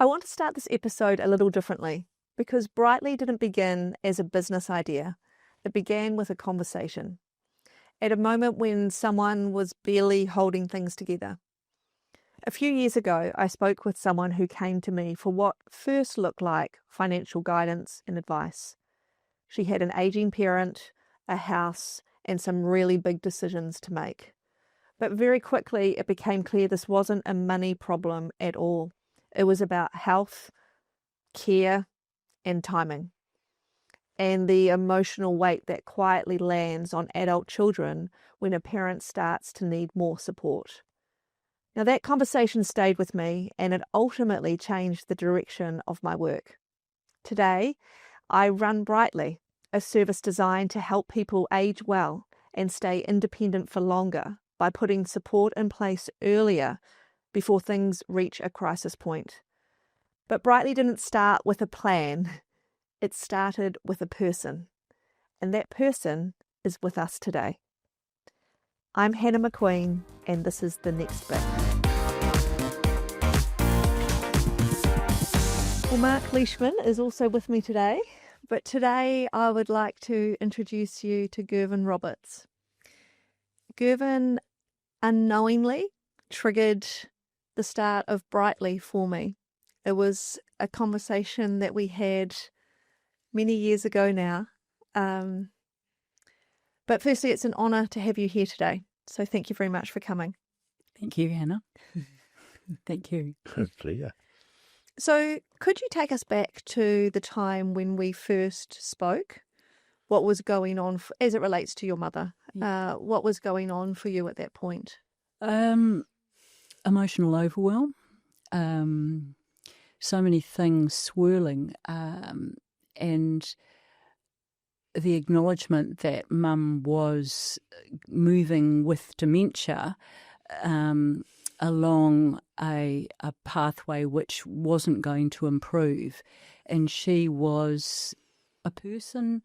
I want to start this episode a little differently because Brightly didn't begin as a business idea. It began with a conversation at a moment when someone was barely holding things together. A few years ago, I spoke with someone who came to me for what first looked like financial guidance and advice. She had an aging parent, a house, and some really big decisions to make. But very quickly, it became clear this wasn't a money problem at all. It was about health, care, and timing, and the emotional weight that quietly lands on adult children when a parent starts to need more support. Now, that conversation stayed with me, and it ultimately changed the direction of my work. Today, I run Brightly, a service designed to help people age well and stay independent for longer by putting support in place earlier before things reach a crisis point. But Brightly didn't start with a plan. It started with a person, and that person is with us today. I'm Hannah McQueen, and this is The Next Bit. Well, Mark Leishman is also with me today, but today I would like to introduce you to Girvan Roberts. Gervin unknowingly triggered the start of Brightly for me. It was a conversation that we had many years ago now. But firstly, it's an honour to have you here today. So thank you very much for coming. Thank you, Hannah. Thank you. Pleasure. So could you take us back to the time when we first spoke? What was going on as it relates to your mother? What was going on for you at that point? Emotional overwhelm. So many things swirling, and the acknowledgement that Mum was moving with dementia along a pathway which wasn't going to improve. And she was a person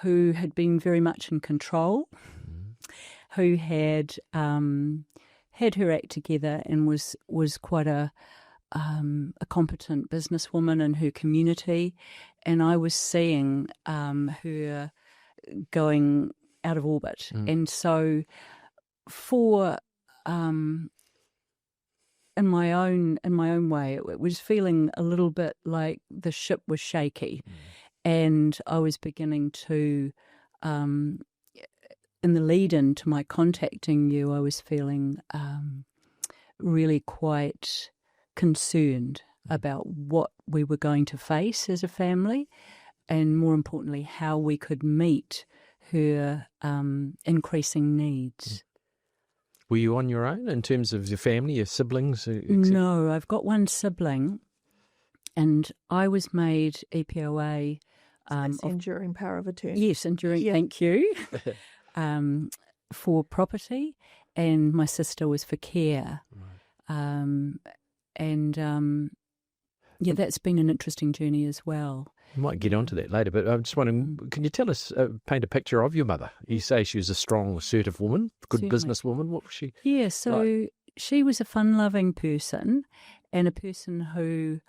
who had been very much in control, who had her act together and was quite a competent businesswoman in her community, and I was seeing her going out of orbit. And so for in my own way, it was feeling a little bit like the ship was shaky, and I was beginning to in the lead-in to my contacting you, I was feeling really quite concerned about what we were going to face as a family, and more importantly, how we could meet her increasing needs. Were you on your own in terms of your family, your siblings? No, I've got one sibling, and I was made EPOA. Enduring power of attorney. Yes, enduring, yeah. Thank you. For property, and my sister was for care. Right. That's been an interesting journey as well. We might get onto that later, but I'm just wondering, can you tell us, paint a picture of your mother? You say she was a strong, assertive woman, good businesswoman. What was she? Yeah, so she was a fun-loving person and a person who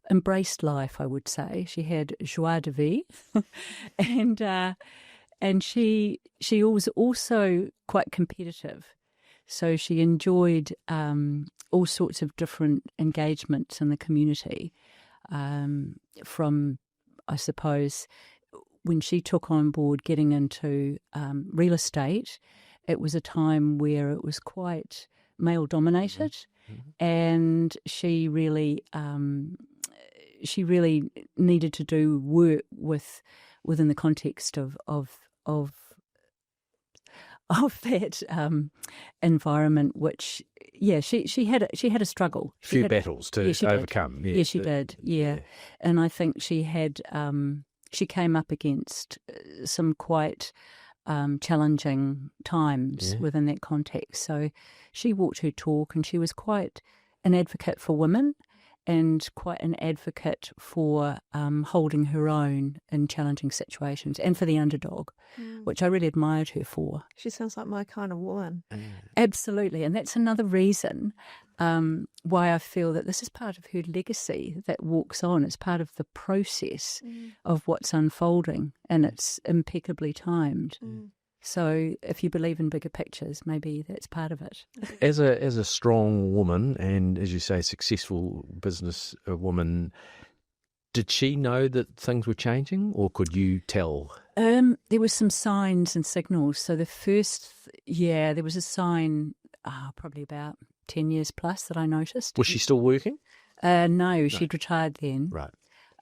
embraced life, I would say. She had joie de vivre, and she was also quite competitive. So she enjoyed all sorts of different engagements in the community, from, I suppose, when she took on board getting into real estate. It was a time where it was quite male-dominated, and she really needed to do work within the context of that environment, which she had a struggle. A few battles to overcome. Yeah, she did. Yeah, and I think she had she came up against some quite challenging times within that context. So she walked her talk, and she was quite an advocate for women and quite an advocate for holding her own in challenging situations and for the underdog, which I really admired her for. She sounds like my kind of woman. Absolutely, and that's another reason why I feel that this is part of her legacy that walks on. It's part of the process of what's unfolding, and it's impeccably timed. So if you believe in bigger pictures, maybe that's part of it. As a strong woman and, as you say, successful business woman, did she know that things were changing, or could you tell? There were some signs and signals. So the first, there was a sign probably about 10 years plus that I noticed. Was she still working? No, she'd retired then. Right.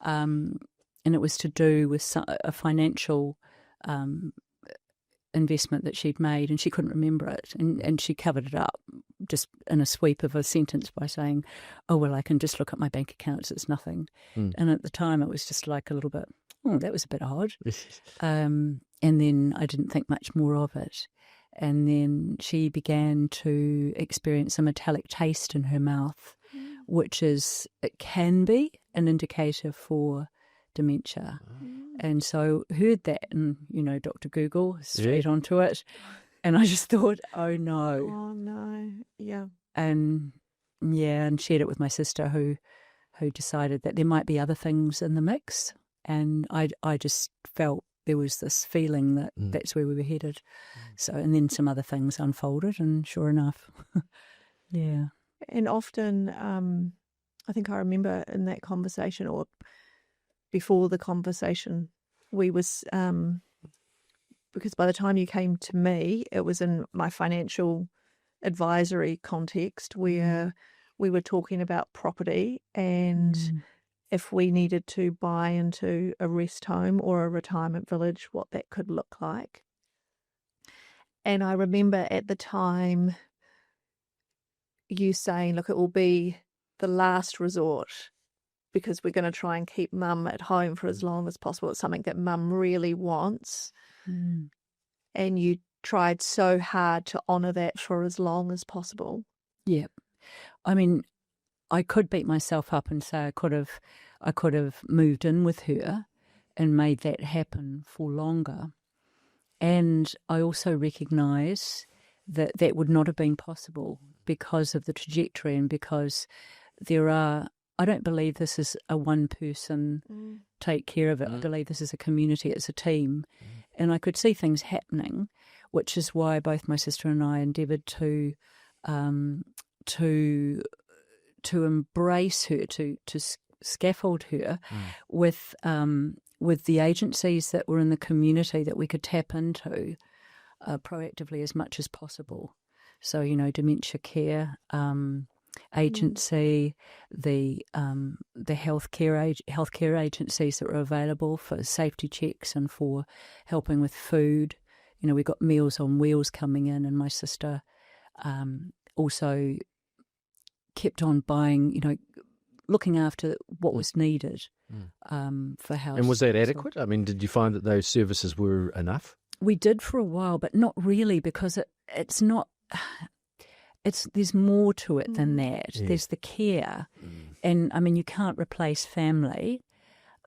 And it was to do with a financial investment that she'd made, and she couldn't remember it, and she covered it up just in a sweep of a sentence by saying, oh, well, I can just look at my bank accounts, it's nothing. And at the time it was just like a little bit, that was a bit odd. And then I didn't think much more of it. And then she began to experience a metallic taste in her mouth, which it can be an indicator for dementia. And so heard that, and, Dr. Google, straight onto it. And I just thought, oh, no. Oh, no. Yeah. And shared it with my sister who decided that there might be other things in the mix. And I just felt there was this feeling that that's where we were headed. So, and then some other things unfolded, and sure enough, yeah. And often, I think I remember in that conversation, or before the conversation, we was because by the time you came to me, it was in my financial advisory context where we were talking about property and if we needed to buy into a rest home or a retirement village, what that could look like. And I remember at the time you saying, look, it will be the last resort because we're going to try and keep mum at home for as long as possible. It's something that mum really wants. And you tried so hard to honour that for as long as possible. Yeah. I mean, I could beat myself up and say I could have moved in with her and made that happen for longer. And I also recognise that that would not have been possible because of the trajectory and because I don't believe this is a one person take care of it. I believe this is a community, it's a team. And I could see things happening, which is why both my sister and I endeavoured to embrace her, to scaffold her with the agencies that were in the community that we could tap into proactively as much as possible. So, dementia care agency, the healthcare agencies that were available for safety checks and for helping with food. We got Meals on Wheels coming in, and my sister also kept on buying, looking after what was needed for house. And was that adequate? I mean, did you find that those services were enough? We did for a while, but not really, because it's not. There's more to it than that. Yeah. There's the care, and I mean, you can't replace family,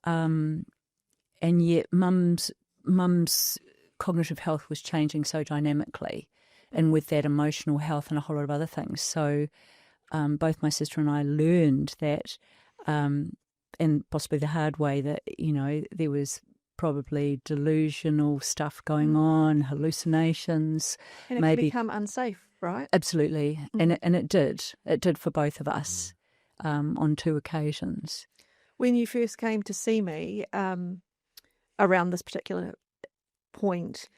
and yet mum's cognitive health was changing so dynamically, and with that emotional health and a whole lot of other things. So both my sister and I learned that, and possibly the hard way, that there was probably delusional stuff going on, hallucinations, and it maybe could become unsafe. Right? Absolutely. And it did. It did for both of us on 2 occasions. When you first came to see me, around this particular point,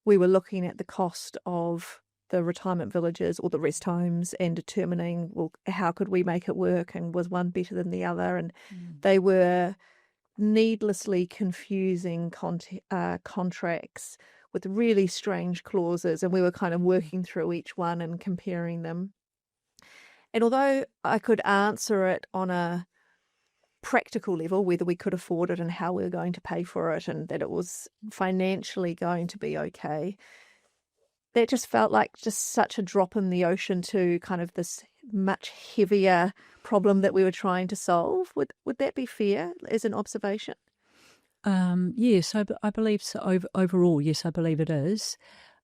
we were looking at the cost of the retirement villages or the rest homes and determining, well, how could we make it work, and was one better than the other? And they were needlessly confusing contracts with really strange clauses, and we were kind of working through each one and comparing them. And although I could answer it on a practical level, whether we could afford it and how we were going to pay for it and that it was financially going to be okay, that just felt like just such a drop in the ocean to kind of this much heavier problem that we were trying to solve. Would that be fair as an observation? Yes, I believe so. Overall, yes, I believe it is.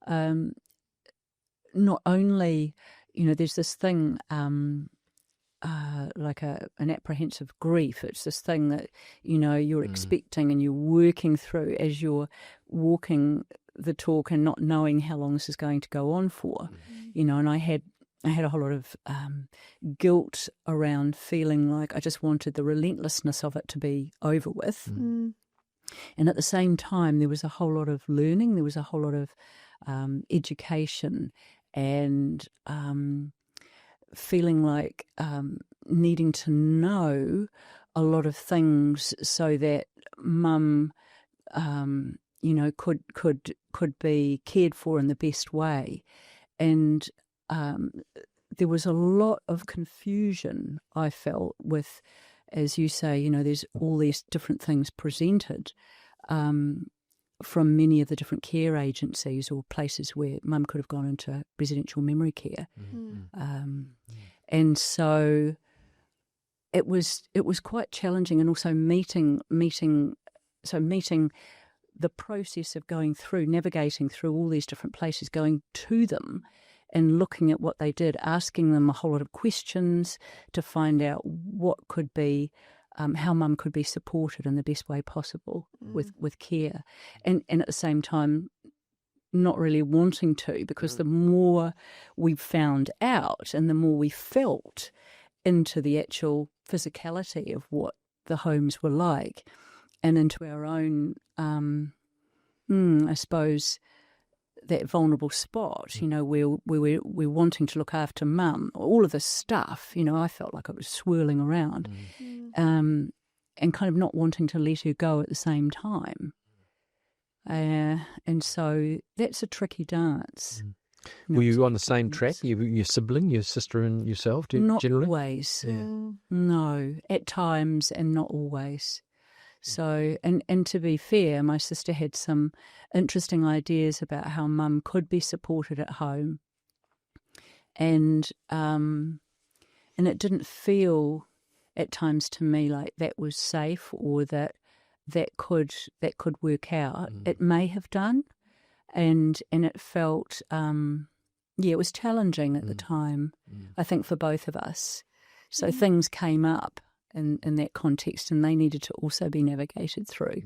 Not only, there's this thing like an apprehensive grief. It's this thing that, you're expecting and you're working through as you're walking the talk and not knowing how long this is going to go on for. And I had a whole lot of guilt around feeling like I just wanted the relentlessness of it to be over with. And at the same time, there was a whole lot of learning, there was a whole lot of education and feeling like needing to know a lot of things so that mum, could be cared for in the best way. And there was a lot of confusion, I felt, with, as you say, there's all these different things presented from many of the different care agencies or places where mum could have gone into residential memory care. And so it was quite challenging, and also meeting the process of going through, navigating through all these different places, going to them and looking at what they did, asking them a whole lot of questions to find out what could be, how mum could be supported in the best way possible with care. And at the same time, not really wanting to, because the more we found out and the more we felt into the actual physicality of what the homes were like and into our own, I suppose, that vulnerable spot, where we're wanting to look after mum, all of this stuff, I felt like it was swirling around and kind of not wanting to let her go at the same time. And so that's a tricky dance. Were you on the same track, your sibling, your sister and yourself, Not generally? always. No, at times and not always. So, and to be fair, my sister had some interesting ideas about how mum could be supported at home, and it didn't feel at times to me like that was safe or that could work out. It may have done, and it felt it was challenging at the time. I think for both of us. So things came up in that context, and they needed to also be navigated through.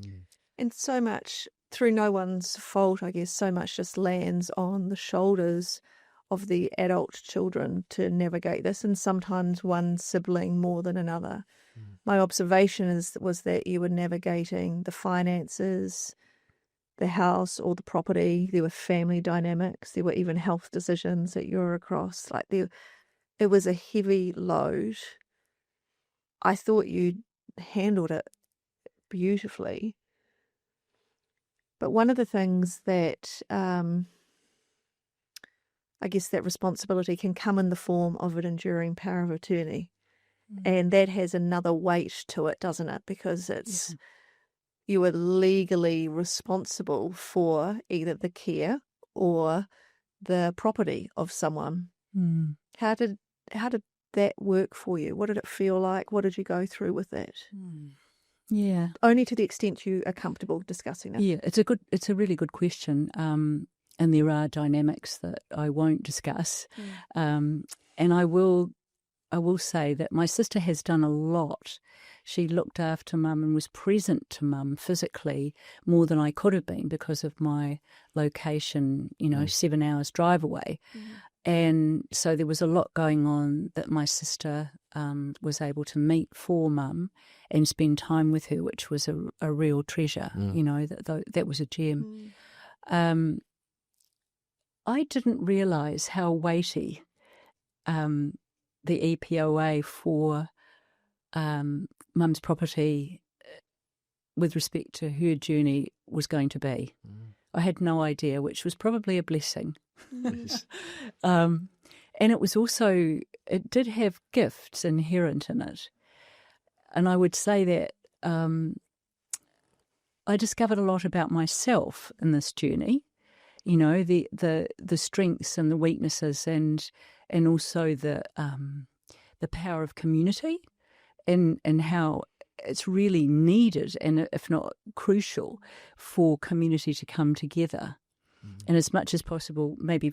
And so much, through no one's fault, I guess, so much just lands on the shoulders of the adult children to navigate this, and sometimes one sibling more than another. My observation was that you were navigating the finances, the house or the property. There were family dynamics. There were even health decisions that you were across. It was a heavy load. I thought you handled it beautifully. But one of the things that I guess that responsibility can come in the form of an enduring power of attorney. And that has another weight to it, doesn't it? Because it's you are legally responsible for either the care or the property of someone. How did that work for you? What did it feel like? What did you go through with that? Yeah, only to the extent you are comfortable discussing it. Yeah, it's a really good question, and there are dynamics that I won't discuss, and I will say that my sister has done a lot. She looked after mum and was present to mum physically more than I could have been because of my location, 7 hours drive away. And so there was a lot going on that my sister was able to meet for mum and spend time with her, which was a real treasure, that was a gem. I didn't realise how weighty the EPOA for mum's property with respect to her journey was going to be. I had no idea, which was probably a blessing. And it was also, it did have gifts inherent in it. And I would say that I discovered a lot about myself in this journey, the strengths and the weaknesses and also the power of community and how it's really needed and if not crucial for community to come together. And as much as possible, maybe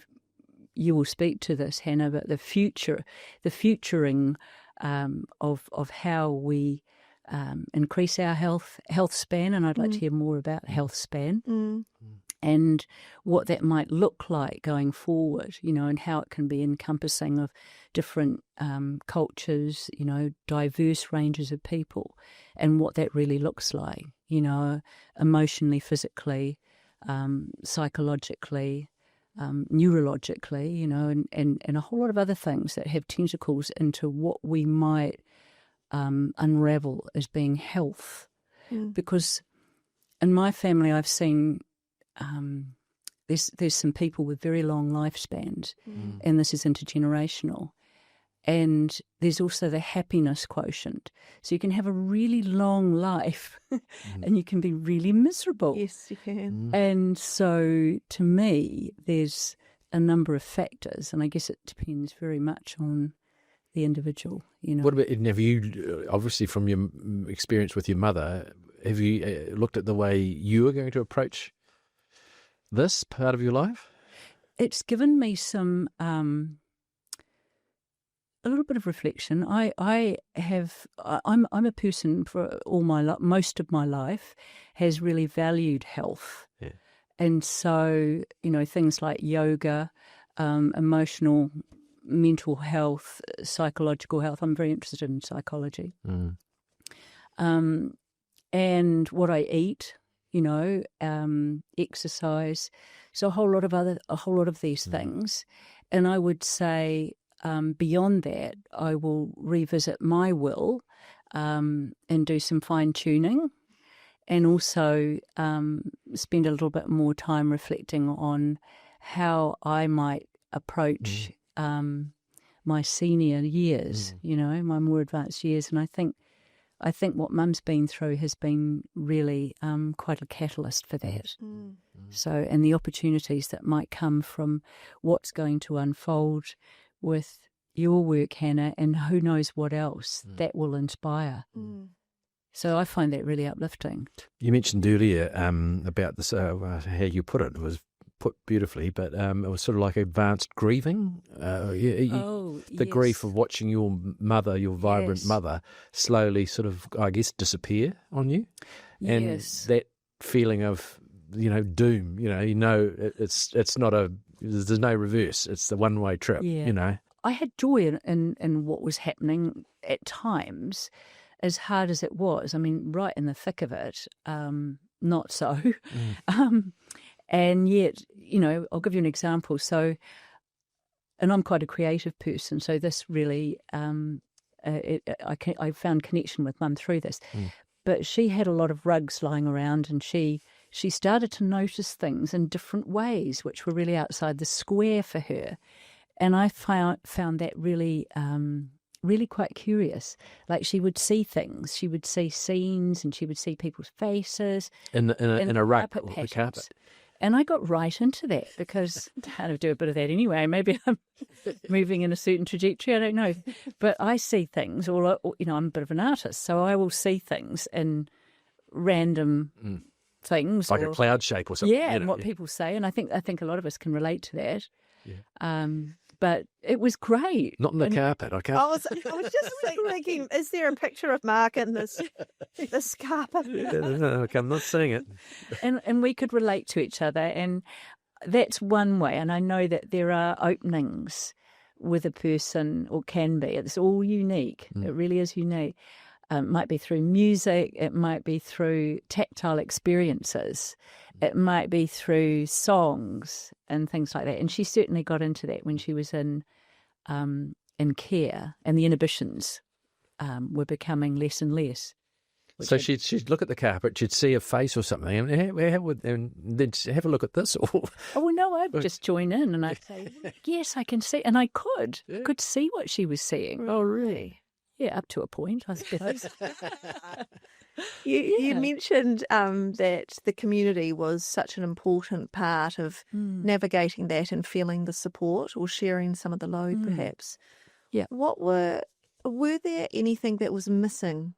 you will speak to this, Hannah, but the futuring of how we increase our health span, and I'd like to hear more about health span and what that might look like going forward, and how it can be encompassing of different cultures, diverse ranges of people, and what that really looks like, emotionally, physically, psychologically, neurologically, and a whole lot of other things that have tentacles into what we might unravel as being health. Because in my family I've seen there's some people with very long lifespans, and this is intergenerational. And there's also the happiness quotient. So you can have a really long life and you can be really miserable. Yes, you can. And so to me, there's a number of factors, and I guess it depends very much on the individual. What about, have you, obviously from your experience with your mother, have you looked at the way you are going to approach this part of your life? It's given me some... a little bit of reflection. I'm a person for all most of my life has really valued health, and so things like yoga, emotional, mental health, psychological health. I'm very interested in psychology, and what I eat, exercise. So a whole lot of these things, and I would say. Beyond that, I will revisit my will and do some fine-tuning, and also spend a little bit more time reflecting on how I might approach my senior years, my more advanced years. And I think what Mum's been through has been really quite a catalyst for that. So, and the opportunities that might come from what's going to unfold with your work, Hannah, and who knows what else that will inspire. So I find that really uplifting. You mentioned earlier about this, how you put it was put beautifully, but it was sort of like advanced grieving. The grief of watching your mother, your vibrant mother, slowly sort of, I guess, disappear on you. And that feeling of, doom, it's not there's no reverse. It's the one-way trip, I had joy in what was happening at times, as hard as it was. I mean, right in the thick of it, not so. And yet, I'll give you an example. So, and I'm quite a creative person, so this really, I found connection with Mum through this. But she had a lot of rugs lying around, and she started to notice things in different ways, which were really outside the square for her. And I found that really, really quite curious. Like, she would see things, she would see scenes, and she would see people's faces in a rug or the carpet. And I got right into that because I had to do a bit of that anyway. Maybe I'm moving in a certain trajectory, I don't know. But I see things, or I'm a bit of an artist, so I will see things in random things. Like a cloud shape or something. Yeah, and what people say. And I think a lot of us can relate to that. Yeah. But it was great. Not in the carpet. I can't. I was just thinking, is there a picture of Mark in this carpet? No, I'm not seeing it. And we could relate to each other, and that's one way. And I know that there are openings with a person, or can be. It's all unique. It really is unique. It might be through music. It might be through tactile experiences. It might be through songs and things like that. And she certainly got into that when she was in care, and the inhibitions were becoming less and less. So she'd look at the carpet, she'd see a face or something, and then have a look at this. Oh, well, no, I'd just join in, and I'd say, yes, I can see. And I could see what she was seeing. Oh, really? Yeah, up to a point, I suppose. You mentioned that the community was such an important part of navigating that and feeling the support, or sharing some of the load, perhaps. Yeah. Were there anything that was missing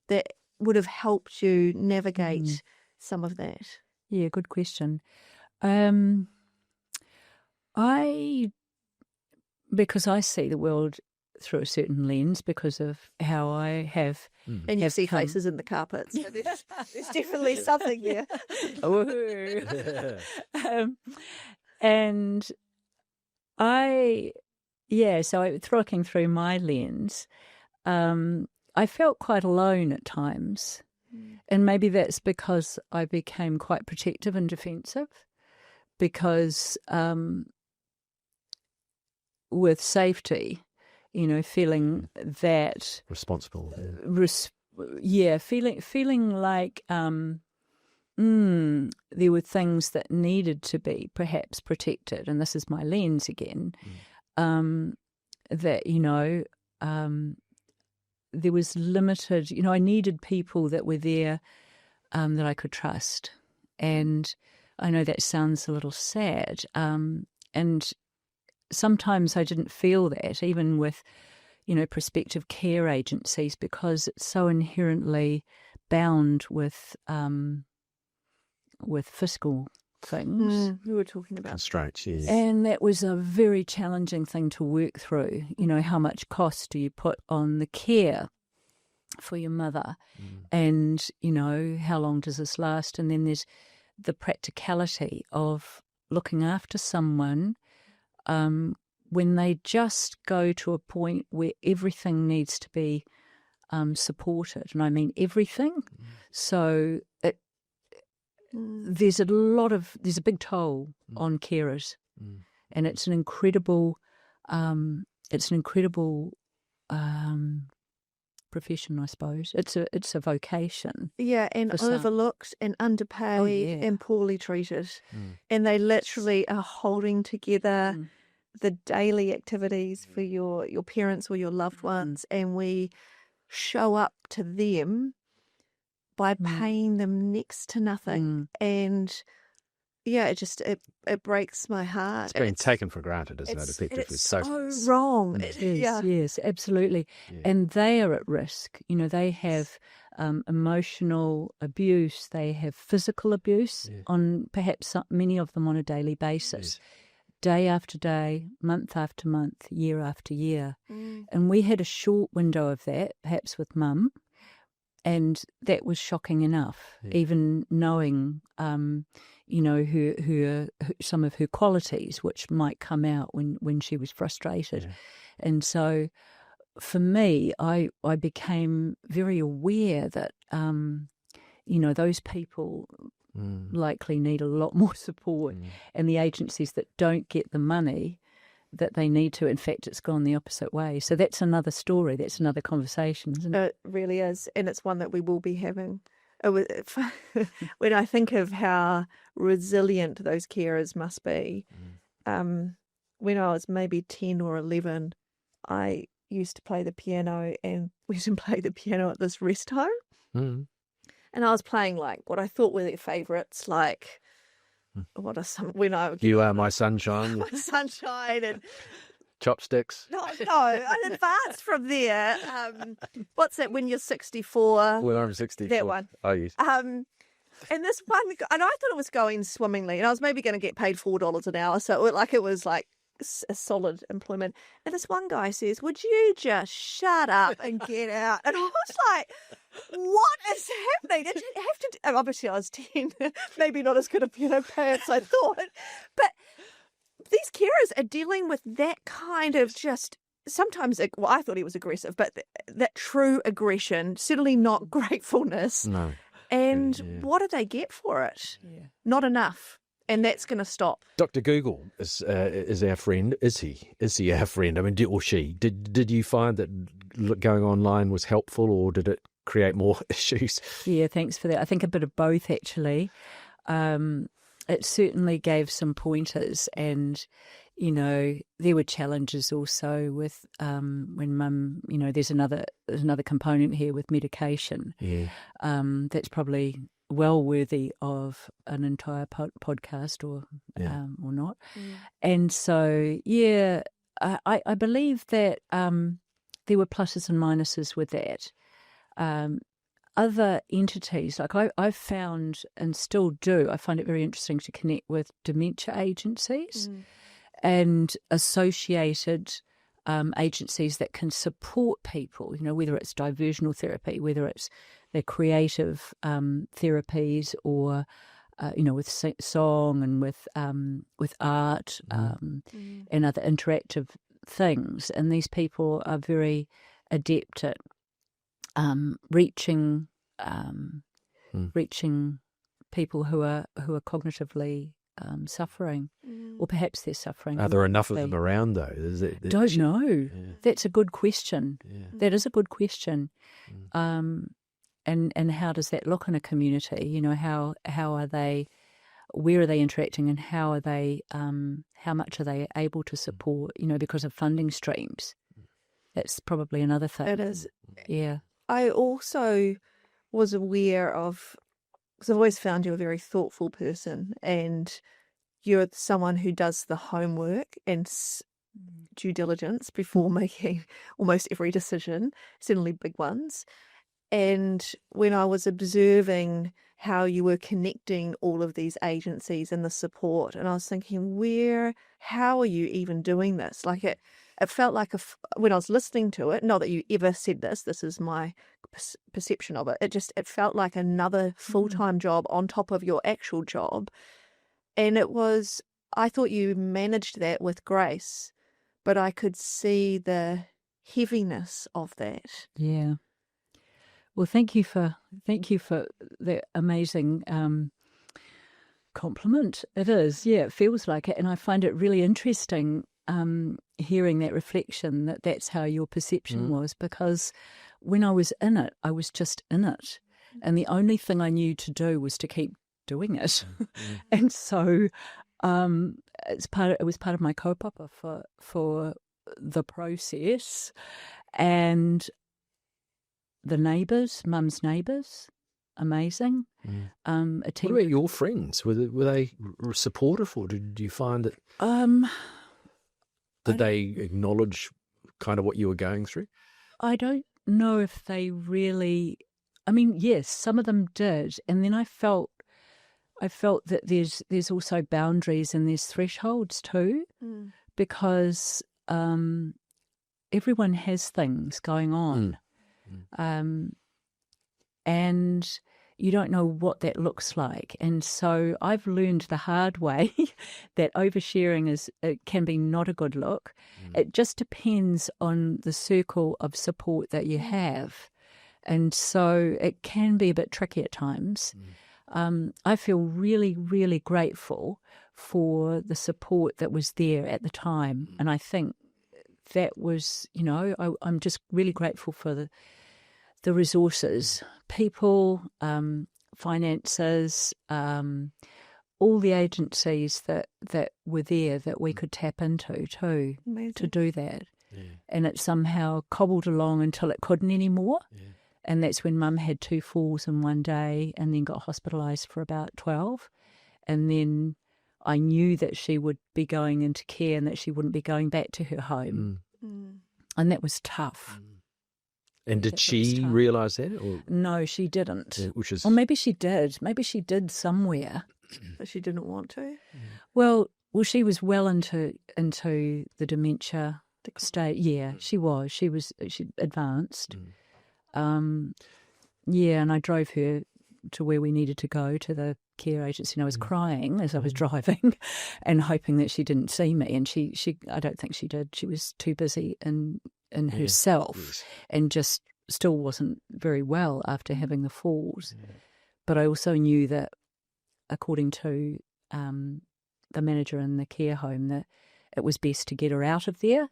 that would have helped you navigate some of that? Yeah, good question. Because I see the world through a certain lens because of how I have. And you see faces in the carpet. So there's definitely something there. And so looking through my lens, I felt quite alone at times. And maybe that's because I became quite protective and defensive, because with safety, feeling that responsible, feeling like there were things that needed to be perhaps protected, and this is my lens again. That there was limited. I needed people that were there that I could trust, and I know that sounds a little sad, and sometimes I didn't feel that, even with, prospective care agencies, because it's so inherently bound with fiscal things. We were talking about constraints, yes. And that was a very challenging thing to work through. How much cost do you put on the care for your mother? And, how long does this last? And then there's the practicality of looking after someone when they just go to a point where everything needs to be supported. And I mean everything. So there's a big toll on carers, and it's an incredible profession, I suppose. It's a vocation. Yeah, and overlooked and underpaid and poorly treated. And they literally are holding together the daily activities for your parents or your loved ones, and we show up to them by paying them next to nothing. And it breaks my heart. It's been taken for granted, isn't it? Effectively, it's so wrong. Yes, absolutely. Yeah. And they are at risk. They have emotional abuse. They have physical abuse on perhaps many of them on a daily basis. Day after day, month after month, year after year. And we had a short window of that, perhaps with Mum, and that was shocking enough, even knowing, her some of her qualities, which might come out when she was frustrated. And so for me, I became very aware that, those people likely need a lot more support, and the agencies that don't get the money that they need to, in fact, it's gone the opposite way. So that's another story, that's another conversation, isn't it? It really is, and it's one that we will be having. When I think of how resilient those carers must be, when I was maybe 10 or 11, I used to play the piano, and we used to play the piano at this rest home. And I was playing like what I thought were their favourites, like what are some when I You Are My Sunshine, My Sunshine, and Chopsticks. No, I advanced from there. What's that? When You're 64. When I'm 64. That one. Oh yes. And this one, and I thought it was going swimmingly, and I was maybe going to get paid $4 an hour, so it was like a solid employment. And this one guy says, "Would you just shut up and get out?" And I was like, what is happening? Did you have to obviously I was 10, maybe not as good a piano player as I thought, but these carers are dealing with that kind of just sometimes, I thought he was aggressive, but that true aggression, certainly not gratefulness. No. And what do they get for it? Not enough. And that's going to stop. Dr. Google is our friend. Is he our friend? I mean, or she? Did you find that going online was helpful, or did it create more issues? Yeah, thanks for that. I think a bit of both, actually. It certainly gave some pointers, and there were challenges also with when Mum. There's another component here with medication. That's probably well worthy of an entire podcast or not. And so I believe that there were pluses and minuses with that. Other entities, like I've found and still do, I find it very interesting to connect with dementia agencies and associated agencies that can support people, whether it's diversional therapy, whether it's their creative therapies or, with song and with art and other interactive things. And these people are very adept at reaching people who are cognitively suffering, or perhaps they're suffering. Are there enough of them around, though? Don't know. Yeah. That's a good question. Yeah. That is a good question. And how does that look in a community? How are they? Where are they interacting, and how are they? How much are they able to support? Because of funding streams. That's probably another thing. It is. Yeah. I also was aware of, because I've always found you a very thoughtful person, and you're someone who does the homework and due diligence before making almost every decision, certainly big ones. And when I was observing how you were connecting all of these agencies and the support, and I was thinking, how are you even doing this? Like it felt like when I was listening to it, not that you ever said this is my perception of it. It felt like another full-time job on top of your actual job. And I thought you managed that with grace, but I could see the heaviness of that. Yeah. Well, thank you for that amazing compliment. It is, yeah, it feels like it, and I find it really interesting hearing that reflection that that's how your perception was, because when I was in it, I was just in it, and the only thing I knew to do was to keep doing it, and so it was part of my kaupapa for the process, and the neighbours, Mum's neighbours, amazing. A team. What about your friends? Were they supportive, or did you find that? Did they acknowledge kind of what you were going through? I don't know if they really. I mean, yes, some of them did, and then I felt that there's also boundaries and there's thresholds too, because everyone has things going on. And you don't know what that looks like. And so I've learned the hard way that oversharing can be not a good look. It just depends on the circle of support that you have. And so it can be a bit tricky at times. I feel really, really grateful for the support that was there at the time. And I think that was, I'm just really grateful for the resources, people, finances, all the agencies that were there that we could tap into too. Amazing. To do that. Yeah. And it somehow cobbled along until it couldn't anymore. Yeah. And that's when Mum had 2 falls in one day and then got hospitalised for about 12. And then I knew that she would be going into care and that she wouldn't be going back to her home. And that was tough. And did she realise that? Or? No, she didn't. Yeah, or maybe she did. Maybe she did somewhere. But she didn't want to? Well, she was well into the dementia state. Yeah, she was. She advanced. Yeah, and I drove her to where we needed to go, to the care agency, and I was crying as I was driving and hoping that she didn't see me, and she I don't think she did. She was too busy in herself and just still wasn't very well after having the falls. But I also knew that, according to the manager in the care home, that it was best to get her out of there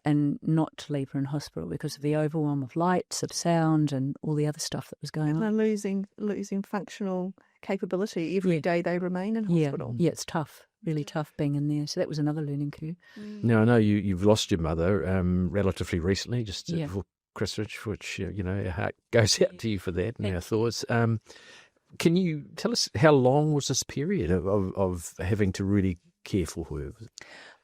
and not to leave her in hospital because of the overwhelm of lights, of sound, and all the other stuff that was going on. And losing functional capability every day they remain in hospital. Yeah, it's tough, really tough being in there. So that was another learning curve. Now, I know you've lost your mother relatively recently, just before Christmas, which, our heart goes out to you for that and our thoughts. Can you tell us how long was this period of having to really care for her?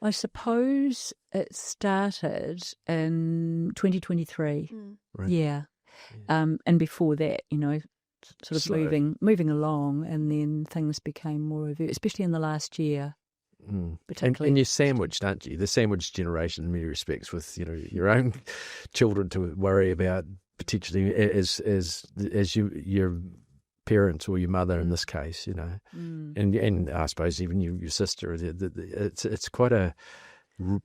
I suppose it started in 2023. Right. Yeah. And before that, sort of moving along, and then things became more overt, especially in the last year. particularly. And you're sandwiched, aren't you? The sandwich generation in many respects, with your own children to worry about potentially as your parents or your mother in this case, and I suppose even your sister. It's quite a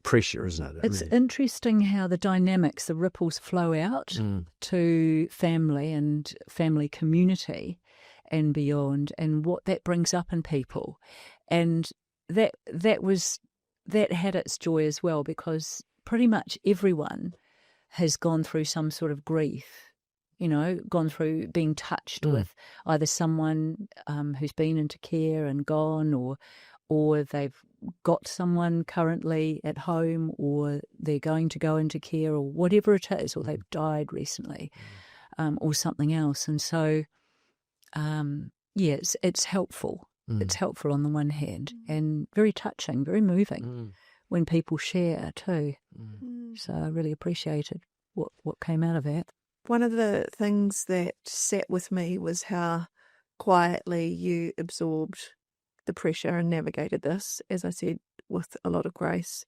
pressure, isn't it? It's interesting how the dynamics, the ripples flow out to family and family community and beyond, and what that brings up in people. And that had its joy as well, because pretty much everyone has gone through some sort of grief, gone through being touched with either someone who's been into care and gone, or they've got someone currently at home, or they're going to go into care, or whatever it is, or they've died recently, or something else. And so, it's helpful. It's helpful on the one hand, and very touching, very moving when people share too. So I really appreciated what came out of that. One of the things that sat with me was how quietly you absorbed the pressure and navigated this, as I said, with a lot of grace.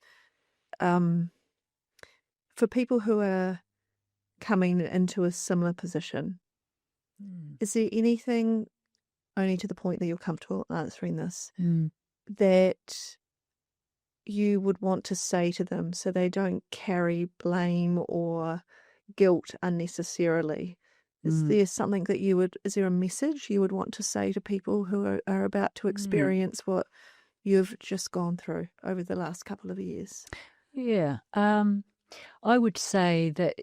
For people who are coming into a similar position, is there anything, only to the point that you're comfortable answering this, that you would want to say to them so they don't carry blame or guilt unnecessarily? Is there something that is there a message you would want to say to people who are about to experience what you've just gone through over the last couple of years? Yeah. I would say that,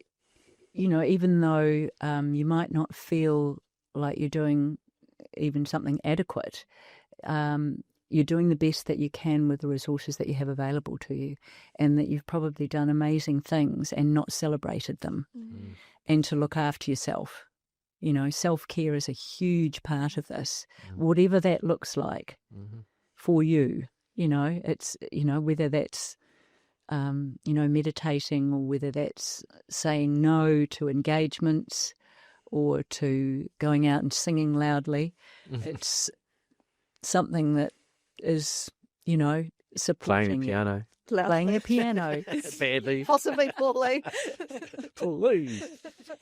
even though you might not feel like you're doing even something adequate, you're doing the best that you can with the resources that you have available to you, and that you've probably done amazing things and not celebrated them, and to look after yourself. Self-care is a huge part of this, whatever that looks like for you. It's, whether that's, meditating, or whether that's saying no to engagements, or to going out and singing loudly. It's something that is, supporting playing the piano. Playing a piano. Badly. Possibly poorly. Please.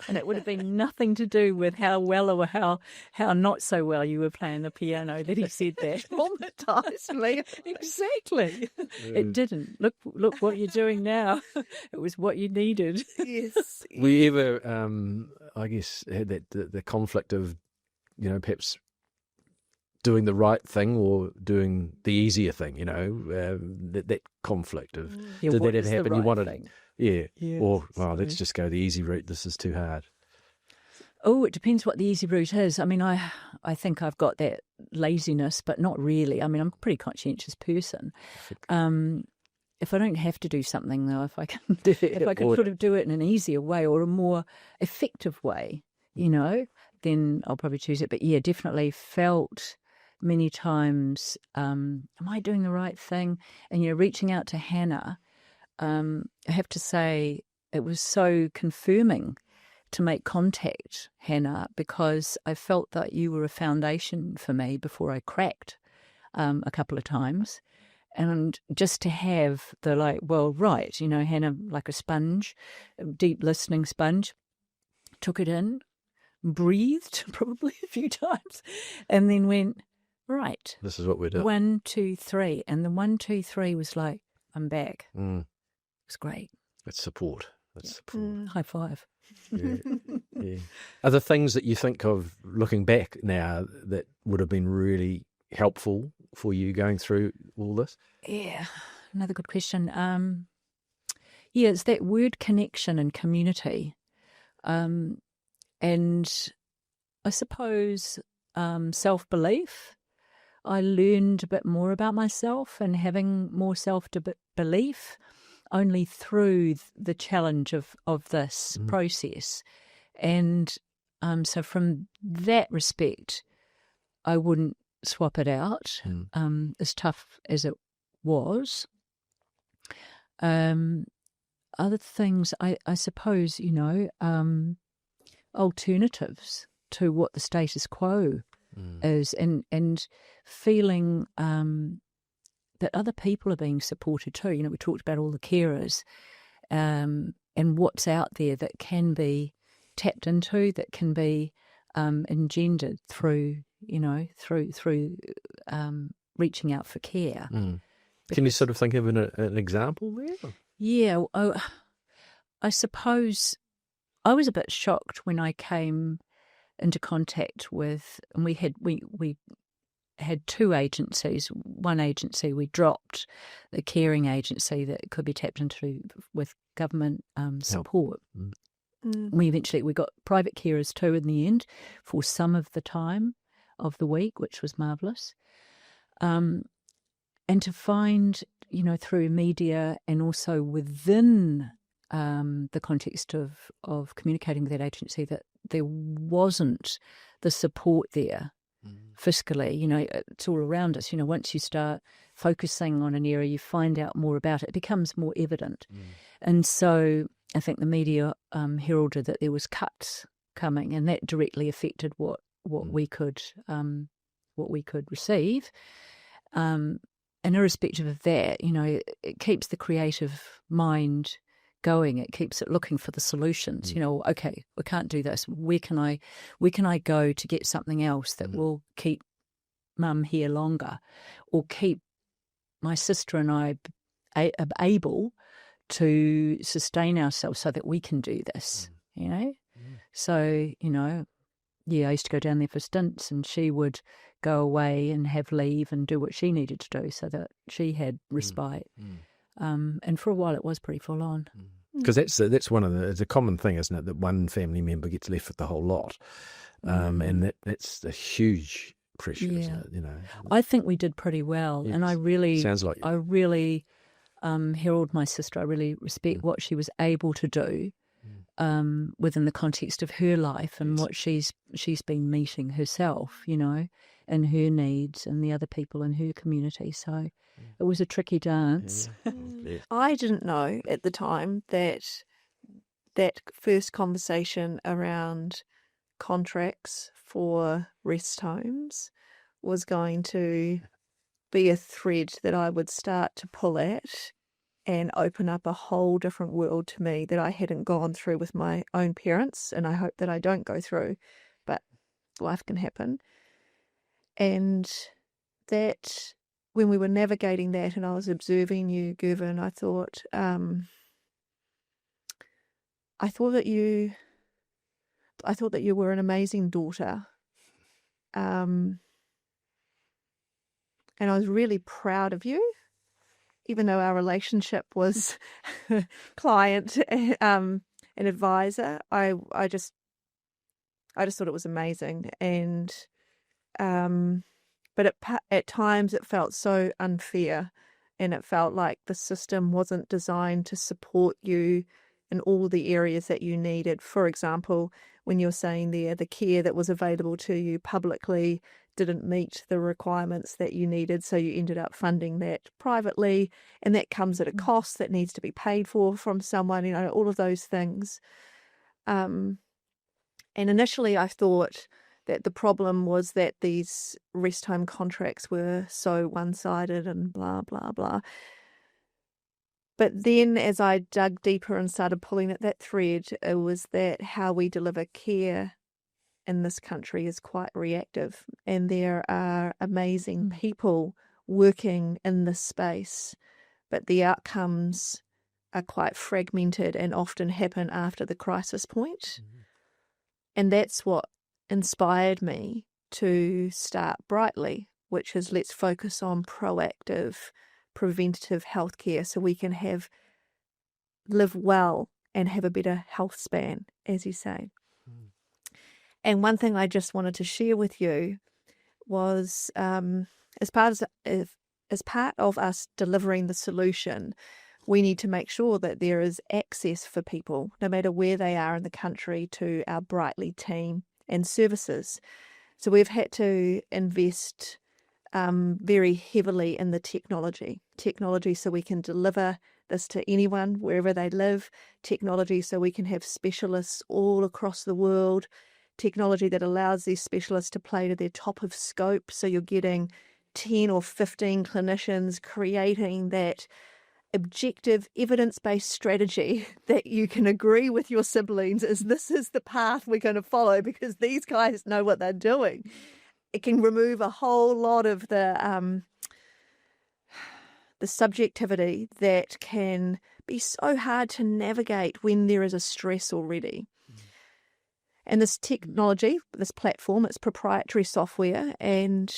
And it would have been nothing to do with how well or how not so well you were playing the piano that he said that. Traumatised me. Exactly. It didn't. Look what you're doing now. It was what you needed. Yes. Were you ever, I guess, had that the conflict of, perhaps doing the right thing or doing the easier thing, that conflict of, did that ever happen? You wanted thing? Yeah. Or, let's just go the easy route. This is too hard. Oh, it depends what the easy route is. I mean, I think I've got that laziness, but not really. I mean, I'm a pretty conscientious person. If I don't have to do something, though, if I can sort of do it in an easier way or a more effective way, then I'll probably choose it. But yeah, definitely felt many times, am I doing the right thing? And, reaching out to Hannah, I have to say it was so confirming to make contact, Hannah, because I felt that you were a foundation for me before I cracked a couple of times. And just to have the Hannah, like a sponge, a deep listening sponge, took it in, breathed probably a few times, and then went, right. This is what we're doing. 1, 2, 3. And the 1, 2, 3 was like, I'm back. It was great. That's support. That's support. High five. Yeah. Are there things that you think of looking back now that would have been really helpful for you going through all this? Yeah, another good question. It's that word connection and community. And I suppose self-belief. I learned a bit more about myself and having more self-belief only through the challenge of this process. And so from that respect, I wouldn't swap it out, as tough as it was. Other things, I suppose, alternatives to what the status quo is, and feeling that other people are being supported too. We talked about all the carers and what's out there that can be tapped into, that can be engendered through reaching out for care. Can you sort of think of an example there? Yeah, I suppose I was a bit shocked when I came into contact with, and we had two agencies. One agency we dropped, the caring agency that could be tapped into with government support. We got private carers too in the end for some of the time of the week, which was marvellous. And to find, through media and also within the context of communicating with that agency, that there wasn't the support there fiscally. It's all around us. Once you start focusing on an area, you find out more about it. It becomes more evident. And so I think the media heralded that there was cuts coming, and that directly affected what we could receive. And irrespective of that, it keeps the creative mind going. It keeps it looking for the solutions. Okay, we can't do this. Where can I go to get something else that will keep Mum here longer, or keep my sister and I able to sustain ourselves so that we can do this. So I used to go down there for stints, and she would go away and have leave and do what she needed to do so that she had respite. And for a while it was pretty full on. Because that's it's a common thing, isn't it, that one family member gets left with the whole lot. And that's a huge pressure, isn't it? I think we did pretty well. Yes. And I really herald my sister. I really respect what she was able to do within the context of her life and what she's been meeting herself, and her needs and the other people in her community. So it was a tricky dance. I didn't know at the time that first conversation around contracts for rest homes was going to be a thread that I would start to pull at and open up a whole different world to me that I hadn't gone through with my own parents, and I hope that I don't go through, but life can happen. And that when we were navigating that and I was observing you, Gervin, I thought that you were an amazing daughter. And I was really proud of you, even though our relationship was client and advisor. I just thought it was amazing. And but at times it felt so unfair, and it felt like the system wasn't designed to support you in all the areas that you needed. For example, when you're saying there, the care that was available to you publicly didn't meet the requirements that you needed, so you ended up funding that privately, and that comes at a cost that needs to be paid for from someone, all of those things. And initially I thought that the problem was that these rest home contracts were so one-sided and blah, blah, blah. But then as I dug deeper and started pulling at that thread, it was that how we deliver care in this country is quite reactive, and there are amazing people working in this space, but the outcomes are quite fragmented and often happen after the crisis point. And that's what inspired me to start Brightly, which is let's focus on proactive, preventative healthcare so we can live well and have a better health span, as you say. And one thing I just wanted to share with you was as part of us delivering the solution, we need to make sure that there is access for people, no matter where they are in the country, to our Brightly team and services. So we've had to invest very heavily in the technology so we can deliver this to anyone wherever they live, technology so we can have specialists all across the world, technology that allows these specialists to play to their top of scope, so you're getting 10 or 15 clinicians creating that objective, evidence-based strategy that you can agree with your siblings is this is the path we're going to follow because these guys know what they're doing. It can remove a whole lot of the subjectivity that can be so hard to navigate when there is a stress already. And this technology, this platform, it's proprietary software, and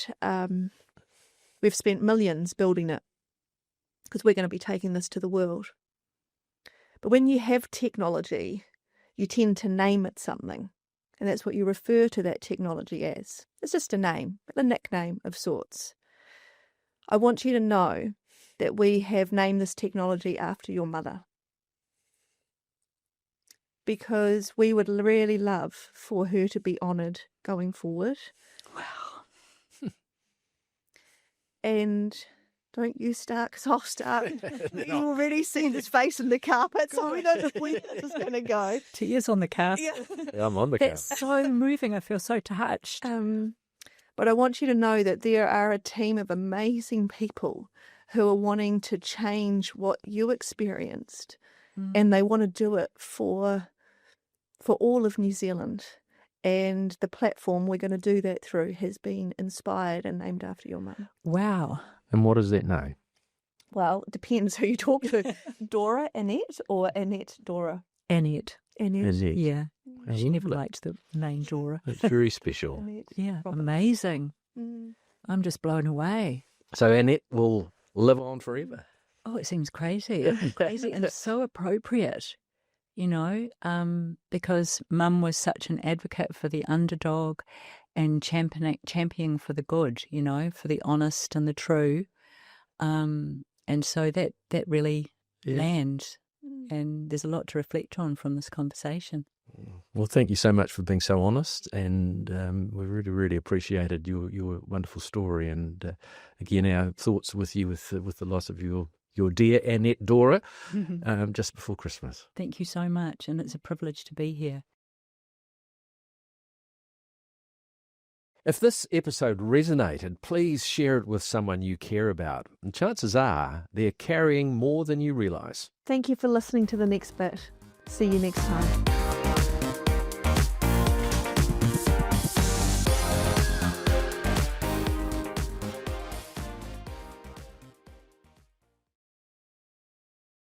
we've spent millions building it because we're going to be taking this to the world. But when you have technology, you tend to name it something, and that's what you refer to that technology as. It's just a name, a nickname of sorts. I want you to know that we have named this technology after your mother, because we would really love for her to be honoured going forward. Wow. And don't you start, because I'll start. You've already seen his face in the carpet, so we know where this is going to go. Tears on the carpet. Yeah, I'm on the carpet. That's so moving. I feel so touched. But I want you to know that there are a team of amazing people who are wanting to change what you experienced, and they want to do it for all of New Zealand. And the platform we're going to do that through has been inspired and named after your mum. Wow. And what does that know? Well, it depends who you talk to. Dora, Annette, or Annette, Dora? Annette. Annette. Yeah. Oh, She never lovely. liked the name Dora. It's very special. Annette Yeah, Roberts. amazing. I'm just blown away. So Annette will live on forever. Oh, it seems crazy. It's crazy and so appropriate, you know, because Mum was such an advocate for the underdog and championing for the good, you know, for the honest and the true. And so that really lands, and there's a lot to reflect on from this conversation. Well, thank you so much for being so honest, and we really, really appreciated your wonderful story. And again, our thoughts with you with the loss of your dear Annette Dora just before Christmas. Thank you so much, and it's a privilege to be here. If this episode resonated, please share it with someone you care about. And chances are they're carrying more than you realise. Thank you for listening to the next bit. See you next time.